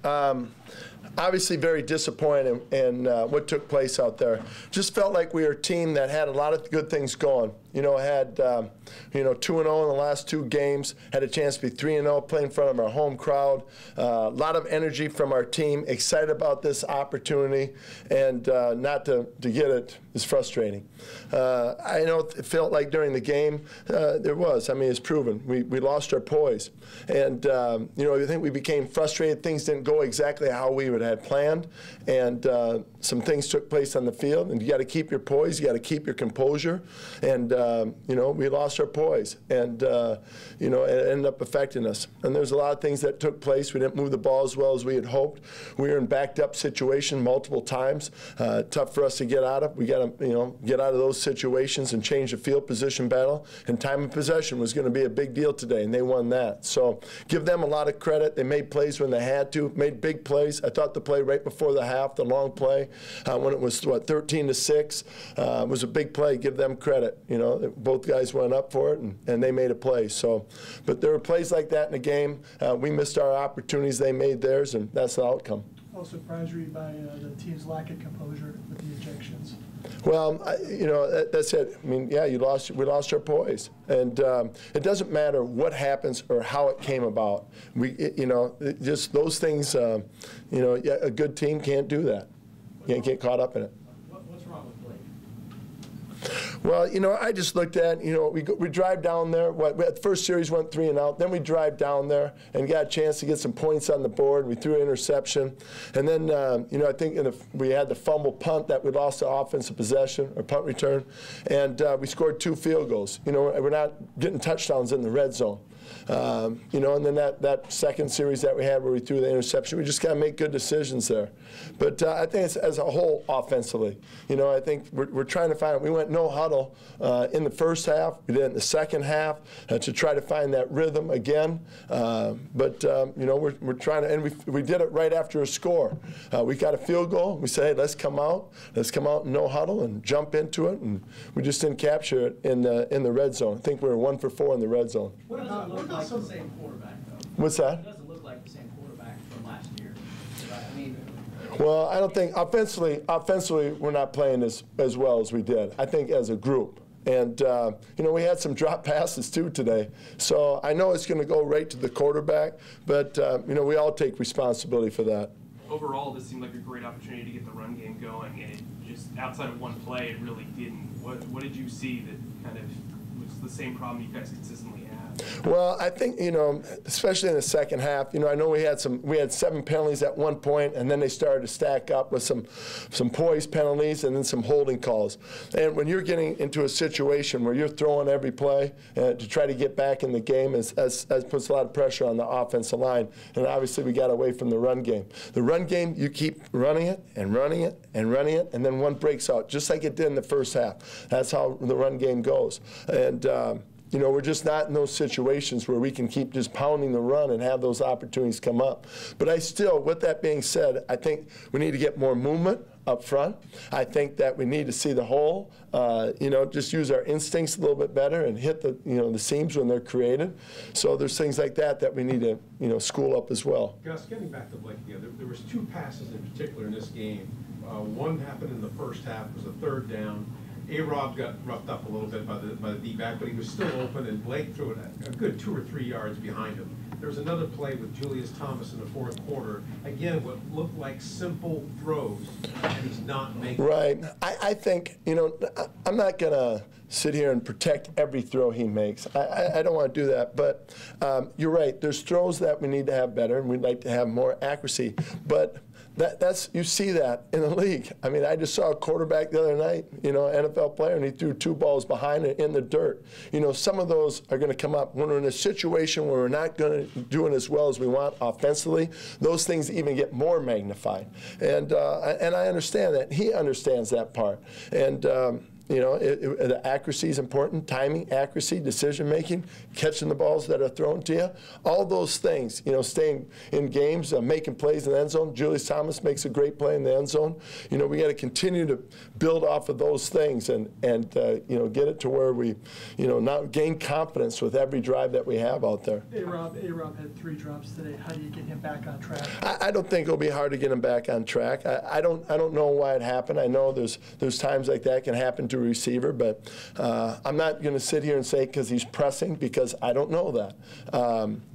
Obviously very disappointed in what took place out there. Just felt like we were a team that had a lot of good things going. Had 2-0 in the last 2 games, had a chance to be 3-0, play in front of our home crowd. A lot of energy from our team, excited about this opportunity, and not to get it is frustrating. I know it felt like during the game, there was. I mean, it's proven. We lost our poise. And, I think we became frustrated. Things didn't go exactly how we had planned. And some things took place on the field. And you got to keep your poise. You got to keep your composure. And, we lost our poise. And, it ended up affecting us. And there's a lot of things that took place. We didn't move the ball as well as we had hoped. We were in backed up situation multiple times. Tough for us to get out of. We got to, get out of those situations and change the field position battle. And time of possession was going to be a big deal today, and they won that. So give them a lot of credit. They made plays when they had to, made big plays. I thought the play right before the half, the long play, when it was, 13-6, was a big play. Give them credit. Both guys went up for it, and they made a play. So, but there were plays like that in the game. We missed our opportunities. They made theirs, and that's the outcome. How surprised were you by the team's lack of composure with the ejections? Well, that's it. I mean, yeah, we lost our poise, and it doesn't matter what happens or how it came about. Just those things. A good team can't do that. You can't get caught up in it. What's wrong with Blake? Well, I just looked at, we drive down there. The first series went 3 and out. Then we drive down there and got a chance to get some points on the board. We threw an interception. And then, I think we had the fumble punt that we lost the offensive possession or punt return. And we scored 2 field goals. We're not getting touchdowns in the red zone. And then that second series that we had where we threw the interception, we just got to make good decisions there. But I think it's, as a whole, offensively, I think we're trying to find. We went no huddle in the first half. We did it in the second half to try to find that rhythm again. But we're trying to, and we did it right after a score. We got a field goal. We said, hey, let's come out in no huddle and jump into it. And we just didn't capture it in the red zone. I think we were 1 for 4 in the red zone. What doesn't look like the same quarterback, though? What's that? It doesn't look like the same quarterback from last year. I mean, well, I don't think offensively we're not playing as well as we did. I think as a group. And, we had some drop passes, too, today. So I know it's going to go right to the quarterback, but, we all take responsibility for that. Overall, this seemed like a great opportunity to get the run game going, and it just, outside of one play, it really didn't. What did you see that kind of was the same problem you guys consistently had? Well, I think, especially in the second half, I know we had 7 penalties at one point, and then they started to stack up with some poise penalties and then some holding calls. And when you're getting into a situation where you're throwing every play to try to get back in the game, as puts a lot of pressure on the offensive line. And obviously we got away from the run game. The run game, you keep running it and running it and running it, and then one breaks out, just like it did in the first half. That's how the run game goes. And we're just not in those situations where we can keep just pounding the run and have those opportunities come up. But with that being said, I think we need to get more movement up front. I think that we need to see the hole, just use our instincts a little bit better and hit the seams when they're created. So there's things like that we need to, school up as well. Gus, getting back to Blake again, there was 2 passes in particular in this game. One happened in the first half, was a 3rd down. A-Rob got roughed up a little bit by the D-back, but he was still open, and Blake threw it a good 2 or 3 yards behind him. There was another play with Julius Thomas in the 4th quarter. Again, what looked like simple throws, and he's not making Right. I think, I'm not going to sit here and protect every throw he makes. I don't want to do that. But you're right. There's throws that we need to have better, and we'd like to have more accuracy. But you see that in the league. I mean, I just saw a quarterback the other night, NFL player, and he threw 2 balls behind it in the dirt. Some of those are going to come up when we're in a situation where we're not going to do it as well as we want offensively. Those things even get more magnified, and I understand that. He understands that part, and. You know, the accuracy is important, timing, accuracy, decision-making, catching the balls that are thrown to you. All those things, you know, staying in games, making plays in the end zone. Julius Thomas makes a great play in the end zone. You know, we got to continue to build off of those things and you know, get it to where we, you know, now gain confidence with every drive that we have out there. A-Rob had 3 drops today. How do you get him back on track? I don't think it'll be hard to get him back on track. I don't know why it happened. I know there's times like that can happen to a receiver, but I'm not going to sit here and say because he's pressing, because I don't know that.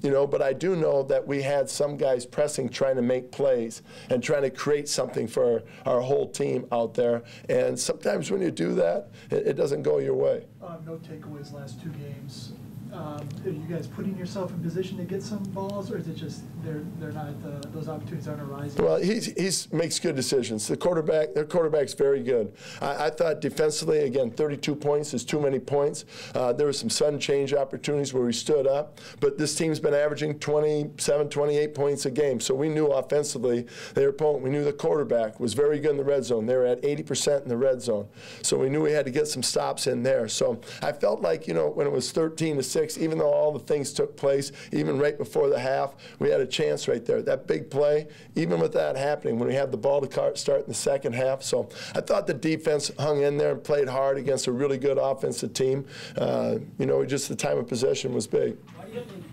You know, but I do know that we had some guys pressing, trying to make plays and trying to create something for our whole team out there. And sometimes when you do that, it doesn't go your way. No takeaways last 2 games. Are you guys putting yourself in position to get some balls, or is it just they're not those opportunities aren't arising? Well, he's makes good decisions. Their quarterback's very good. I thought defensively, again, 32 points is too many points. There were some sudden change opportunities where we stood up, but this team's been averaging 27, 28 points a game. So we knew offensively their opponent. We knew the quarterback was very good in the red zone. They were at 80% in the red zone. So we knew we had to get some stops in there. So I felt like, you know, when it was 13-6. Even though all the things took place, even right before the half, we had a chance right there. That big play, even with that happening, when we had the ball to start in the second half. So I thought the defense hung in there and played hard against a really good offensive team. You know, just the time of possession was big. Why do you think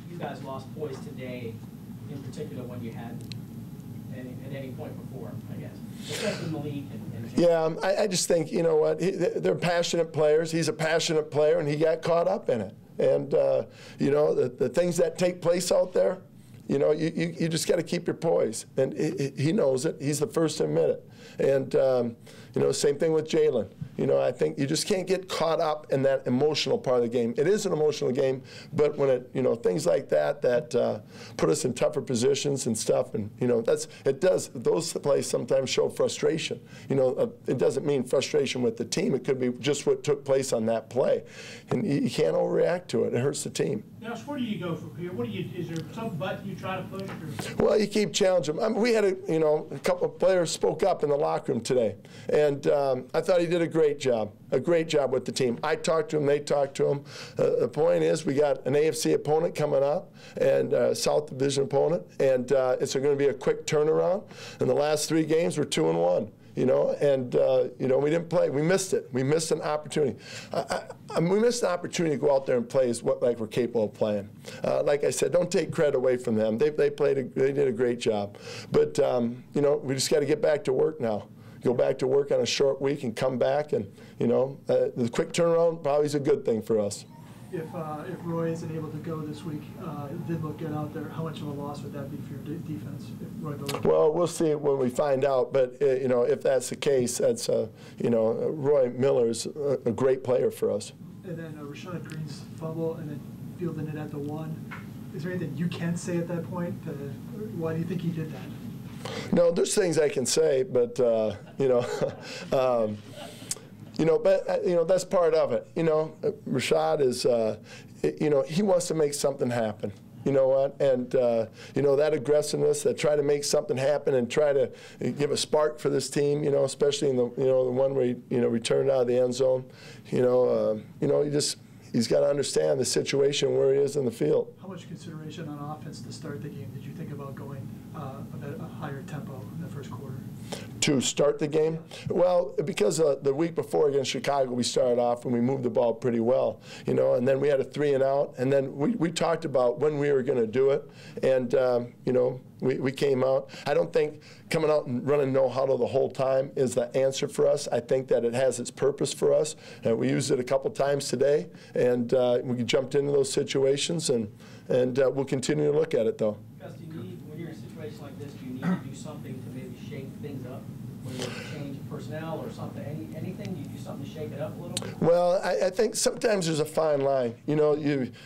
you guys lost poise today, in particular, when you had at any point before, I guess, especially Malik and Yeah, I just think, you know what, they're passionate players. He's a passionate player, and he got caught up in it. And, you know, the things that take place out there, you know, you just got to keep your poise. And he knows it. He's the first to admit it. And, you know, same thing with Jalen. You know, I think you just can't get caught up in that emotional part of the game. It is an emotional game, but when it, you know, things like that put us in tougher positions and stuff, and, you know, those plays sometimes show frustration. You know, it doesn't mean frustration with the team. It could be just what took place on that play. And you can't overreact to it. It hurts the team. Josh, where do you go from here? Is there some button you try to push? Or? Well, you keep challenging them. I mean, we had a couple of players spoke up in the locker room today, and I thought he did a great job with the team. I talked to him, they talked to him. The point is, we got an AFC opponent coming up and a South Division opponent, and it's going to be a quick turnaround. In the last 3 games, we're 2-1. You know, and you know, we didn't play. We missed it. We missed an opportunity. We missed an opportunity to go out there and play like we're capable of playing. Like I said, don't take credit away from them. They did a great job. But you know, we just got to get back to work now. Go back to work on a short week and come back, and you know, the quick turnaround probably is a good thing for us. If Roy isn't able to go this week, it did look good out there. How much of a loss would that be for your defense if Roy Miller? Well, we'll see when we find out. But you know, if that's the case, that's you know, Roy Miller's a great player for us. And then Rashad Green's fumble, and then fielding it at the 1. Is there anything you can say at that point? Why do you think he did that? No, there's things I can say, but you know. You know, but you know, that's part of it. You know, Rashad is, you know, he wants to make something happen. You know what? And you know, that aggressiveness, that try to make something happen and try to give a spark for this team. You know, especially in the one where he returned out of the end zone. You know, he's got to understand the situation where he is in the field. How much consideration on offense to start the game did you think about going a higher tempo in the first quarter? To start the game? Well, because the week before against Chicago, we started off and we moved the ball pretty well, you know, and then we had a 3-and-out, and then we talked about when we were going to do it, and, you know, we came out. I don't think coming out and running no huddle the whole time is the answer for us. I think that it has its purpose for us. We used it a couple times today, and we jumped into those situations, and we'll continue to look at it, though. Gus, when you're in a situation like this, do you need to do something to maybe shake things up? Whether it's change of personnel or something, anything? Do you do something to shake it up a little bit? Well, I think sometimes there's a fine line. You know,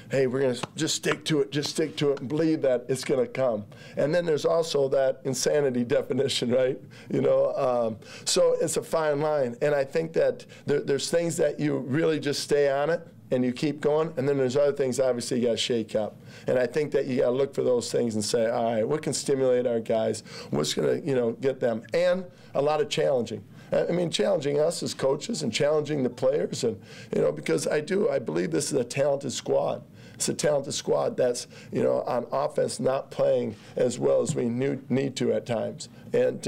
hey, we're going to just stick to it and believe that it's going to come. And then there's also that insanity definition, right? You know, so it's a fine line. And I think that there's things that you really just stay on it and you keep going, and then there's other things obviously you got to shake up. And I think that you got to look for those things and say, all right, what can stimulate our guys? What's going to, you know, get them? And a lot of challenging. I mean, challenging us as coaches and challenging the players, and because I believe this is a talented squad. It's a talented squad that's on offense not playing as well as we need to at times, and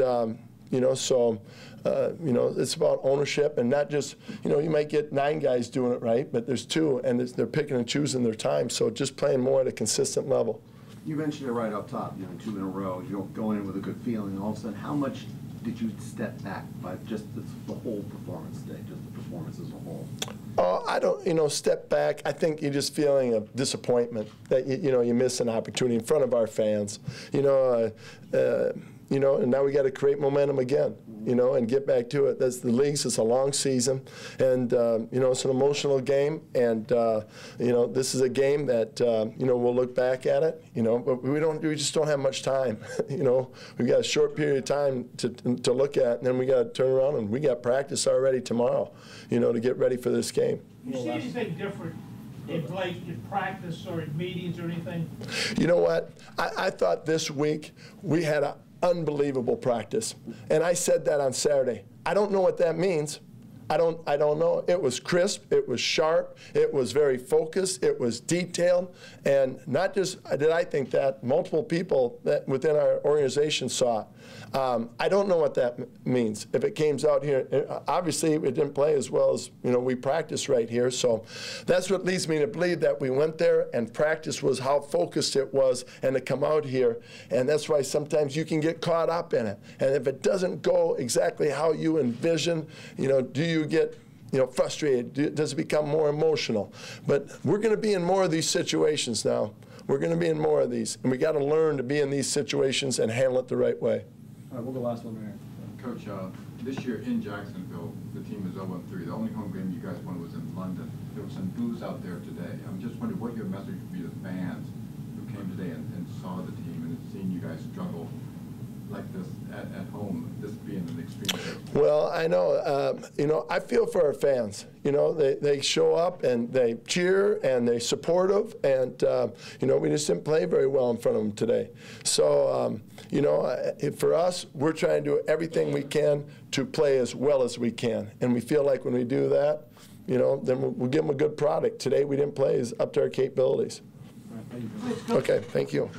so it's about ownership and not just you might get 9 guys doing it right, but there's 2 and they're picking and choosing their time. So just playing more at a consistent level. You mentioned it right up top, 2 in a row, going in with a good feeling. All of a sudden, how much did you step back by just the whole performance today, just the performance as a whole? I don't, step back. I think you're just feeling a disappointment that you miss an opportunity in front of our fans. And now we got to create momentum again, and get back to it. That's the leagues. It's a long season, and it's an emotional game. And this is a game that we'll look back at it, but we just don't have much time. We've got a short period of time to look at, and then we got to turn around and we got practice already tomorrow, to get ready for this game. You see anything different in Blake in practice or in meetings or anything? You know what? I thought this week we had an unbelievable practice, and I said that on Saturday. I don't know what that means. I don't know. It was crisp, it was sharp, it was very focused, it was detailed, and not just did I think that, multiple people that within our organization saw it. I don't know what that means. If it came out here, obviously it didn't play as well as we practiced right here, so that's what leads me to believe that we went there and practice was how focused it was, and to come out here, and that's why sometimes you can get caught up in it, and if it doesn't go exactly how you envision, do you get frustrated? Does it become more emotional? But we're going to be in more of these situations now. We're going to be in more of these, and we got to learn to be in these situations and handle it the right way. All right, we'll go last one right here. Coach, this year in Jacksonville, the team is 0-3. The only home game you guys won was in London. There was some booze out there today. I'm just wondering what your message would be to fans who came today and saw the team and had seen you guys struggle like this at home, this being an extreme case. Well, I know, I feel for our fans. They show up and they cheer and they're supportive, and we just didn't play very well in front of them today. So, for us, we're trying to do everything we can to play as well as we can, and we feel like when we do that, then we'll give them a good product. Today we didn't play as up to our capabilities. All right, thank you. Okay, thank you.